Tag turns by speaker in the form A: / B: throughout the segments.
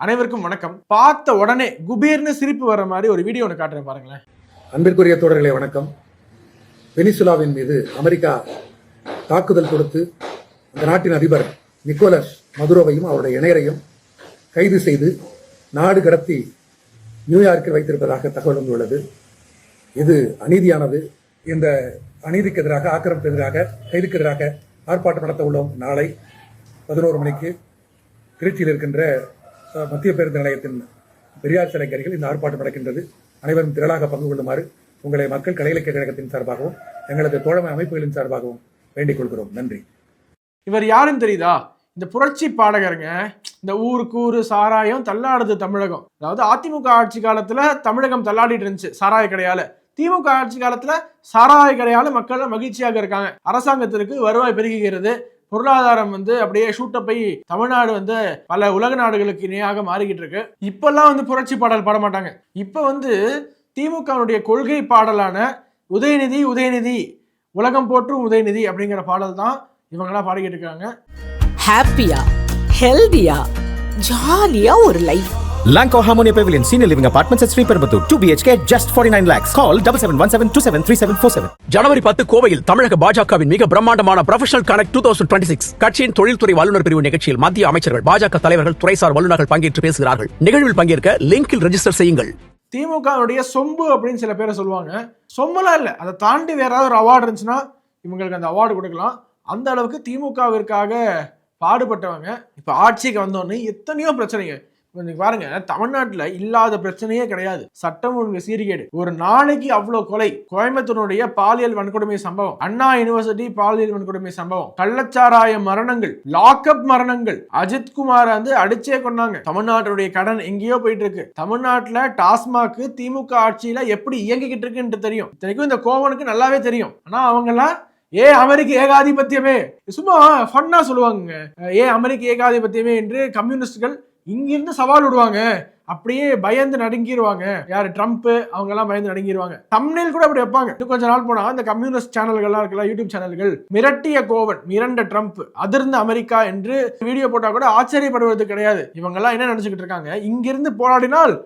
A: அனைவருக்கும் வணக்கம். பார்த்த உடனே குபீர்னு சிரிப்பு வர மாதிரி ஒரு வீடியோ ஒன்று காட்டுறேன் பாருங்களேன்.
B: அன்பிற்குரிய தோழர்களே வணக்கம். வெனிசுலாவின் மீது அமெரிக்கா தாக்குதல் கொடுத்து அந்த நாட்டின் அதிபர் நிக்கோலஸ் மதுரோவையும் அவருடைய இணையரையும் கைது செய்து நாடு கடத்தி நியூயார்க்கில் வைத்திருப்பதாக தகவல் வந்துள்ளது. இது அநீதியானது. இந்த அநீதிக்கு எதிராக, ஆக்கிரமிப்புக்கு எதிராக, கைதுக்கு எதிராக ஆர்ப்பாட்டம் நடத்த உள்ளோம். நாளை 11 மணிக்கு திருச்சியில் இருக்கின்ற மத்திய பேருந்து நிலையத்தின் பெரியார் சிலைக்கு அருகில் இந்த ஆர்ப்பாட்டம் நடக்கின்றது. அனைவரும் திரளாக பங்கு கொள்ளுமாறு உங்களை மக்கள் கலை இலக்கிய கழகத்தின் சார்பாகவும் எங்களது தோழமை அமைப்புகளின் சார்பாகவும் வேண்டிக் கொள்கிறோம். நன்றி.
A: இவர் யாருன்னு தெரியுதா? இந்த புரட்சி பாடகருங்க. இந்த ஊருக்கு ஊரு சாராயம் தள்ளாடுது தமிழகம். அதாவது அதிமுக ஆட்சி காலத்துல தமிழகம் தள்ளாடிட்டு இருந்துச்சு சாராய கடையால. திமுக ஆட்சி காலத்துல சாராய கடையால மக்கள் மகிழ்ச்சியாக இருக்காங்க. அரசாங்கத்திற்கு வருவாய் பெருகுகிறது. பொருளாதாரம் அப்படியே ஷூட்டப்பை தமிழ்நாடு பல உலக நாடுகளுக்கு இணையாக மாறிக்கிட்டு இருக்கு. இப்பெல்லாம் புரட்சி பாடல் பாட மாட்டாங்க. இப்ப திமுகவுடைய கொள்கை பாடலான உதயநிதி உதயநிதி உலகம் போற்றும் உதயநிதி அப்படிங்கிற பாடல் தான் இவங்கெல்லாம் பாடிக்கிட்டு இருக்காங்க.
C: ஹாப்பியா, ஹெல்தியா, ஜாலியா ஒரு life.
D: Lanco Harmonia Pavilion Senior Living Apartments at Sri Perambatoor 2 BHK just 49 lakhs. Call 7717273747.
E: ஜனவரி 10 கோவையில் தமிழக பாஜகவின் மிக பிரம்மாண்டமான ப்ரொஃபஷனல் கனெக்ட் 2026 கட்சியின் தொழில்துறை வல்லுநர் பிரிவு நிகழ்ச்சியில் மத்திய அமைச்சர்கள், பாஜக தலைவர்கள், துறைசார் வல்லுநர்கள் பங்கேற்று பேசுகிறார்கள். நிகழ்வில் பங்கேற்க லிங்கில் ரெஜிஸ்டர் செய்யுங்கள்.
A: திமுகவுடைய சொம்பு அப்படின்னு சில பேரை சொல்லுவாங்க. சொம்புலாம் இல்ல, அதை தாண்டி வேற ஏதாவது ஒரு அவார்டு இருந்துச்சுன்னா இவங்களுக்கு அந்த அவார்டு கொடுக்கலாம். அந்த அளவுக்கு திமுகவிற்காக பாடுபட்டவங்க. இப்ப ஆட்சிக்கு வந்தோடனே எத்தனையோ பிரச்சனைங்க பாருங்க. தமிழ்நாட்டில் இல்லாத பிரச்சனையே கிடையாது. சட்டம் ஒழுங்கு சீர்கேடு, ஒரு நாளைக்கு அவ்வளவு கொலை, கோயம்புத்தூருடைய பாலியல் வன்கொடுமை சம்பவம், அண்ணா யூனிவர்சிட்டி பாலியல் வன்கொடுமை சம்பவம், கள்ளச்சாராய மரணங்கள், லாக்அப் மரணங்கள், அஜித்குமார் அடிச்சே கொண்டாங்க. தமிழ்நாட்டுடைய கடன் எங்கேயோ போயிட்டு இருக்கு. தமிழ்நாட்டில் டாஸ்மாக் திமுக ஆட்சியில எப்படி இயங்கிக்கிட்டு இருக்குன்னு தெரியும். இத்தனைக்கும் இந்த கோவனுக்கு நல்லாவே தெரியும். ஆனா அவங்கெல்லாம் அமெரிக்க ஏகாதிபத்தியமே சும்மா ஃபன்னா சொல்லுவாங்க. அமெரிக்க ஏகாதிபத்தியமே என்று கம்யூனிஸ்டுகள் இங்கிருந்து சவால் விடுவாங்க. அப்படியே பயந்து நடுங்கிடுவாங்க. யாரு? ட்ரம்ப் அவங்க எல்லாம் பயந்து நடுங்கிடுவாங்க. தம்ப்நெயில் கூட அப்படி வைப்பாங்க. இன்னும் கொஞ்ச நாள் போனா இந்த கம்யூனிஸ்ட் சேனல்கள்லாம் இருக்குல்ல, யூடியூப் சேனல்கள், மிரட்டிய கோவன், மிரண்ட ட்ரம்ப், அதிர்ந்த அமெரிக்கா என்று வீடியோ போட்டா கூட ஆச்சரியப்படுவது கிடையாது. இவங்க எல்லாம் என்ன நினைச்சுக்கிட்டு இருக்காங்க? இங்கிருந்து போராடினால்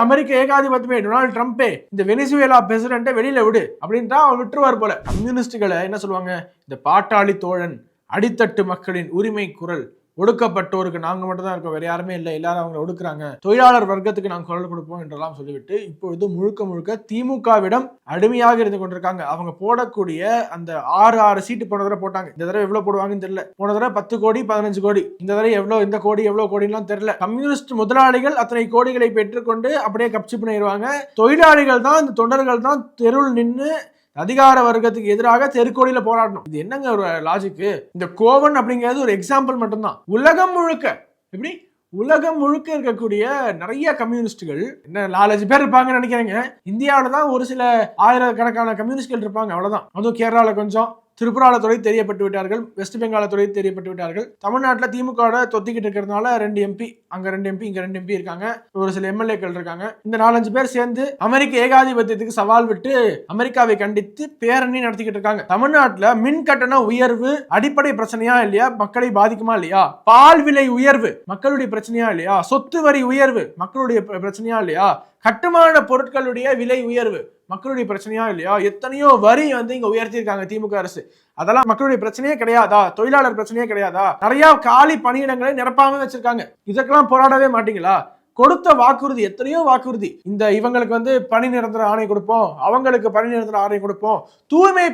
A: அமெரிக்க ஏகாதிபத்தியமே, டொனால்டு ட்ரம்ப்பே இந்த வெனிசுவேலா பிரசிடென்ட்டை வெளியில விடு அப்படின்ட்டா அவர் விட்டுருவார் போல. கம்யூனிஸ்டுகளை என்ன சொல்லுவாங்க? இந்த பாட்டாளி தோழன், அடித்தட்டு மக்களின் உரிமை குரல், ஒடுக்கப்பட்டோருக்கு நாங்க மட்டும் தான் இருக்கோம், வேற யாருமே இல்லை, எல்லாரும் அவங்க ஒடுக்குறாங்க, தொழிலாளர் வர்க்கத்துக்கு நாங்கள் குரல் கொடுப்போம் என்றெல்லாம் சொல்லிவிட்டு இப்பொழுது முழுக்க முழுக்க திமுகவிடம் அடிமையாக இருந்து கொண்டிருக்காங்க. அவங்க போடக்கூடிய அந்த 6 சீட்டு போன தடவை போட்டாங்க. இந்த தடவை எவ்வளவு போடுவாங்கன்னு தெரியல. போன தடவை 10 கோடி 15 கோடி, இந்த தடவை எவ்வளவு, இந்த கோடி எவ்வளவு கோடிலாம் தெரியல. கம்யூனிஸ்ட் முதலாளிகள் அத்தனை கோடிகளை பெற்றுக்கொண்டு அப்படியே கப்சி பண்ணிடுவாங்க. தொழிலாளிகள் தான், இந்த தொண்டர்கள் தான் தெருவில் நின்று அதிகார வர்க்கத்துக்கு எதிராக தெருக்கோடியில போராடணும். இது என்னங்க ஒரு லாஜிக்கு? இந்த கோவன் அப்படிங்கிறது ஒரு எக்ஸாம்பிள் மட்டும்தான். உலகம் முழுக்க எப்படி உலகம் முழுக்க இருக்கக்கூடிய நிறைய கம்யூனிஸ்டுகள், என்ன 4-5 பேர் இருப்பாங்கன்னு நினைக்கிறேங்க. இந்தியாவில தான் ஒரு சில ஆயிரக்கணக்கான கம்யூனிஸ்ட்கள் இருப்பாங்க, அவ்வளவுதான். அதுவும் கேரளால கொஞ்சம், திரிபுரால துறை தெரியப்பட்டு விட்டார்கள், வெஸ்ட் பெங்கால துறை தெரியப்பட்டு விட்டார்கள். தமிழ்நாட்டில் திமுக தொத்திக்கிட்டு இருக்கிறதுனால 2 எம்பி, அங்க 2 எம்பி, இங்க 2 எம்பி இருக்காங்க. ஒரு சில எம்எல்ஏக்கள் இருக்காங்க. இந்த 4-5 பேர் சேர்ந்து அமெரிக்க ஏகாதிபத்தியத்துக்கு சவால் விட்டு அமெரிக்காவை கண்டித்து பேரணி நடத்திக்கிட்டு இருக்காங்க. தமிழ்நாட்டில் மின் கட்டண உயர்வு அடிப்படை பிரச்சனையா இல்லையா? மக்களை பாதிக்குமா இல்லையா? பால் விலை உயர்வு மக்களுடைய பிரச்சனையா இல்லையா? சொத்து வரி உயர்வு மக்களுடைய பிரச்சனையா இல்லையா? கட்டுமான பொருட்களுடைய விலை உயர்வு மக்களுடைய பிரச்சனையா இல்லையா? எத்தனையோ வரி இங்க உயர்த்திருக்காங்க திமுக அரசு. அதெல்லாம் மக்களுடைய பிரச்சனையே கிடையாதா? தொழிலாளர் பிரச்சனையே கிடையாதா? நிறைய காலி பணியிடங்களை நிரப்பாம வச்சிருக்காங்க. இதற்கெல்லாம் போராடவே மாட்டீங்களா? கொடுத்த வாக்குறுதி, எத்தனையோ வாக்குறுதி. இந்த இவங்களுக்கு பணி நிரந்தர ஆணை கொடுப்போம், அவங்களுக்கு பணி நிரந்தர ஆணை கொடுப்போம். தூய்மை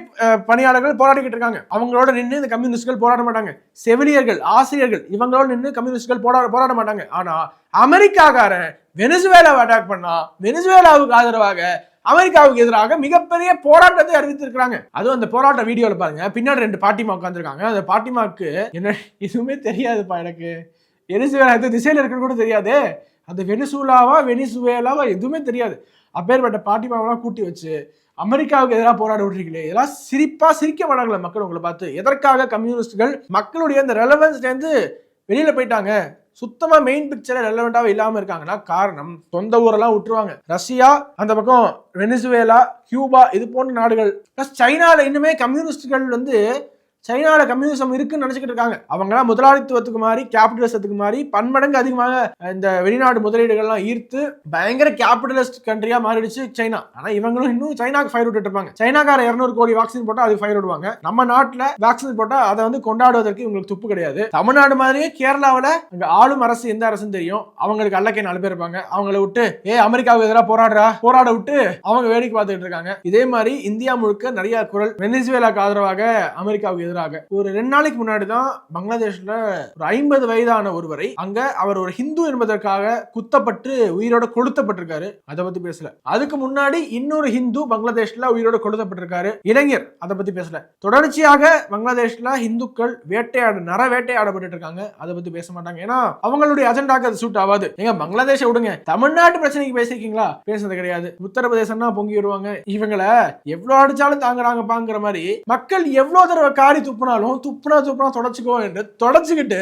A: பணியாளர்கள் போராடிக்கிட்டு இருக்காங்க. அவங்களோட நின்று இந்த கம்யூனிஸ்ட்கள் போராட மாட்டாங்க. செவிலியர்கள், ஆசிரியர்கள் இவங்களோட நின்று கம்யூனிஸ்ட்கள் போராட மாட்டாங்க. ஆனா அமெரிக்காக்காரன் வெனிசுவேலாவை அட்டாக் பண்ணா வெனிசுவேலாவுக்கு ஆதரவாக அமெரிக்காவுக்கு எதிராக மிகப்பெரிய போராட்டத்தை அறிவித்திருக்கிறாங்க. அதுவும் அந்த போராட்ட வீடியோல பாருங்க, பின்னாடி 2 பாட்டிமா உட்காந்துருக்காங்க. அந்த பாட்டிமாக்கு என்ன எதுவுமே தெரியாதுப்பா, எனக்கு வெனிசுவேலா எந்த திசையில இருக்குன்னு கூட தெரியாது, அந்த வெனிசுவேலாவா எதுவுமே தெரியாது. அப்பேற்பட்ட பாட்டிமாவெல்லாம் கூட்டி வச்சு அமெரிக்காவுக்கு எதிராக போராட விட்டுருக்கீங்களே, இதெல்லாம் சிரிக்க மாட்டாங்களா மக்கள் உங்களை பார்த்து? எதற்காக கம்யூனிஸ்டுகள் மக்களுடைய அந்த ரெலவன்ஸ்ல இருந்து வெளியில போயிட்டாங்க, சுத்தமா மெயின் பிக்சர் ரெலவெண்டாவே இல்லாம இருக்காங்கன்னா காரணம் சொந்த ஊரெல்லாம் விட்டுருவாங்க. ரஷ்யா, அந்த பக்கம் வெனிசுவேலா, கியூபா, இது போன்ற நாடுகள் பிளஸ் சைனால இன்னுமே கம்யூனிஸ்டுகள் சைனால கம்யூனிசம் இருக்குன்னு நினைச்சுக்கிட்டு இருக்காங்க. அவங்களாம் முதலாளித்துவத்துக்கு மாறி கேபிட்டலிசத்துக்கு மாறி பன்மடங்கு அதிகமாக இந்த வெளிநாடு முதலீடுகள்லாம் ஈர்த்து பயங்கர கேபிட்டலிஸ்ட் கண்ட்ரியா மாறிடுச்சு சைனா. ஆனா இவங்களும் இன்னும் சைனாக்கு ஃபயர் விட்டுட்டு இருப்பாங்க. சைனாக்கார 200 கோடி வேக்சின் போட்டா அது ஃபயர் விடுவாங்க. நம்ம நாட்டுல வேக்சின் போட்டா அதை வந்து கொண்டாடுவதற்கு இவங்களுக்கு துப்பு கிடையாது. தமிழ்நாடு மாதிரியே கேரளாவில் அங்க ஆளும் அரசு எந்த அரசுன்னு தெரியும். அவங்களுக்கு அல்லக்கை 4 பேர் இருப்பாங்க. அவங்கள விட்டு அமெரிக்காவுக்கு எதிராக போராட விட்டு அவங்க வேடிக்கை பார்த்துட்டு இருக்காங்க. இதே மாதிரி இந்தியா முழுக்க நிறைய குரல் வெனிசுவேலாக்கு ஆதரவாக அமெரிக்காவுக்கு எதிராக. ஒரு 2 நாளைக்கு முன்னாடி தான் பங்களாதேஷ்ல ஒரு 50 வயதான ஒருவரை அங்க அவர் ஒரு ஹிந்து என்பதற்காக குத்தப்பட்டு உயிரோட கொளுத்தப்பட்டிருக்காரு. அதை பத்தி பேசல. அதுக்கு முன்னாடி இன்னொரு ஹிந்து பங்களாதேஷ்ல உயிரோட கொளுத்தப்பட்டிருக்காரு. இளைஞர் அதை பத்தி பேசல. தொடர்ச்சியாக பங்களாதேஷ்ல இந்துக்கள் நர வேட்டையாடப்பட்டு இருக்காங்க. அதை பத்தி பேச மாட்டாங்க. ஏன்னா அவங்களுடைய அஜெண்டாக்கு அது சூட் ஆகாது. எங்க பங்களாதேஷை விடுங்க, தமிழ்நாட்டு பிரச்சனைக்கு பேசிருக்கீங்களா? பேசுறது கிடையாது. உத்தரப்பிரதேசம்னா பொங்கி வருவாங்க. இவங்களை எவ்வளவு அடிச்சாலும் தாங்குறாங்கப்பாங்கிற மாதிரி மக்கள் எவ்வளவு தடவை காரி துப்புனா தொடச்சுக்கோ என்று தொடச்சுக்கிட்டு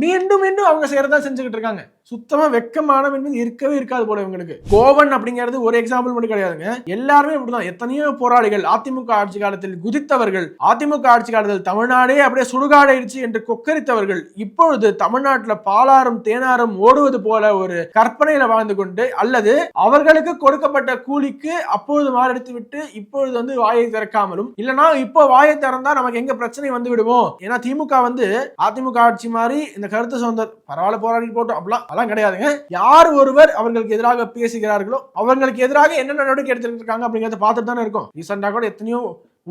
A: மீண்டும் அவங்க செய்யறதா செஞ்சுக்கிட்டு இருக்காங்க. சுத்தமா வெக்கமான இருக்கவே இருக்காது போல இவங்களுக்கு. கோவன் அப்படிங்கிறது ஒரு எக்ஸாம்பிள் மட்டும் கிடையாதுங்க. எல்லாருமே இப்படிதான். எத்தனையோ போராளிகள் அதிமுக ஆட்சி காலத்தில் குதித்தவர்கள், அதிமுக ஆட்சி காலத்தில் தமிழ்நாடே அப்படியே சுடுகாடாயிடுச்சு என்று கொக்கரித்தவர்கள் இப்பொழுது தமிழ்நாட்டுல பாலாறும் தேனாரும் ஓடுவது போல ஒரு கற்பனையில வாழ்ந்து கொண்டு, அல்லது அவர்களுக்கு கொடுக்கப்பட்ட கூலிக்கு அப்பொழுது மாரடித்து விட்டு இப்பொழுது வந்து வாயை திறக்காமலும், இல்லைன்னா இப்போ வாயை திறந்தா நமக்கு எங்க பிரச்சனை வந்து விடுவோம். ஏன்னா திமுக வந்து அதிமுக ஆட்சி மாதிரி இந்த கருத்து சுதந்திரம் பரவாயில்ல போராடி போட்டோம் அப்படிலாம் கிடையாதுங்க. யார் ஒருவர் அவர்களுக்கு எதிராக பேசுகிறார்களோ அவர்களுக்கு எதிராக என்ன நடவடிக்கை எடுத்துட்டு இருக்காங்க அப்படிங்கறத பார்த்துட்டு தானே இருக்கும். ரீசெண்டா கூட எத்தனையோ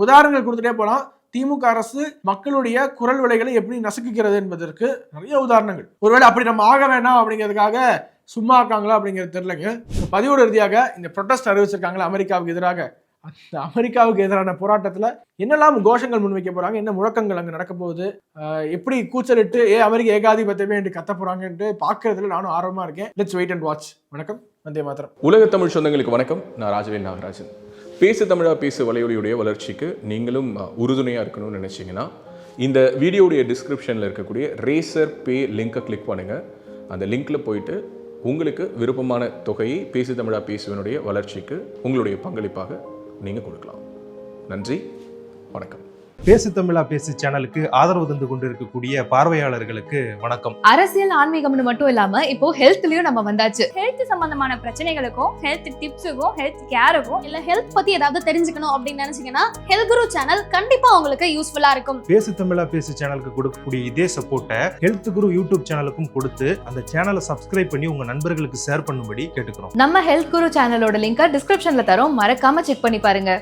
A: உதாரணங்கள் கொடுத்துட்டே போலாம். திமுக அரசு மக்களுடைய குரல் விலைகளை எப்படி நசுக்குகிறது என்பதற்கு நிறைய உதாரணங்கள். ஒருவேளை அப்படி நம்ம ஆக வேண்டாம் அப்படிங்கிறதுக்காக சும்மா இருக்காங்களா அப்படிங்கிறது தெரியலங்க. பதிவோட இறுதியாக இந்த ப்ரொடெஸ்ட் அறிவிச்சிருக்காங்களா அமெரிக்காவுக்கு எதிராக. அந்த அமெரிக்காவுக்கு எதிரான போராட்டத்துல என்னெல்லாம் கோஷங்கள் முன்வைக்க போறாங்க, என்ன முழக்கங்கள் அங்க நடக்க போகுது, எப்படி கூச்சலிட்டு அமெரிக்க ஏகாதிபத்தியமே என்று கத்த போறாங்கன்னு பாக்குறதுல நானும் ஆர்வமா இருக்கேன். Let's wait and watch. வணக்கம், வந்தே மாதரம்.
F: உலக தமிழ் சொந்தங்களுக்கு வணக்கம். நான் ராஜவேல் நாகராஜன். பேசு தமிழா பேசு வலையொலியுடைய வளர்ச்சிக்கு நீங்களும் உறுதுணையா இருக்கணும்னு நினைச்சீங்கன்னா இந்த வீடியோடைய டிஸ்கிரிப்ஷன்ல இருக்கக்கூடிய ரேசர் பே லிங்கை கிளிக் பண்ணுங்க. அந்த லிங்க்ல போயிட்டு உங்களுக்கு விருப்பமான தொகையை பேசு தமிழா பேசுவனுடைய வளர்ச்சிக்கு உங்களுடைய பங்களிப்பாக நீங்கள் கொடுக்கலாம். நன்றி, வணக்கம்.
G: பேசு தமிழா பேசு சேனலுக்கு ஆதரவு தந்து கொண்டிருக்கக்கூடிய பார்வையாளர்களுக்கு வணக்கம்.
H: அரசியல் ஆன்மீகம்னு மட்டும் இல்லாம இப்போ ஹெல்த்லயும் நம்ம வந்தாச்சு. ஹெல்த் சம்பந்தமான பிரச்சனைகளுக்கும், ஹெல்த் டிப்ஸுக்கும், ஹெல்த் கேருக்கும், இல்ல ஹெல்த் பத்தி ஏதாவது தெரிஞ்சுக்கணும் அப்படின்னு நினைச்சீங்கன்னா ஹெல்த் குரு சேனல் கண்டிப்பா உங்களுக்கு யூஸ்ஃபுல்லா இருக்கும்.
G: பேசு தமிழா பேசு சேனலுக்கு கொடுக்கக்கூடிய இதே சப்போர்ட்டை ஹெல்த் குரு யூடியூப் சேனலுக்கும் கொடுத்து அந்த சேனலை சப்ஸ்கிரைப் பண்ணி உங்க நண்பர்களுக்கு ஷேர் பண்ணும்படி கேட்டுக்கிறோம்.
H: நம்ம ஹெல்த் குரு சேனலோட லிங்கை டிஸ்கிரிப்ஷன்ல தரோம், மறக்காம செக் பண்ணி பாருங்க.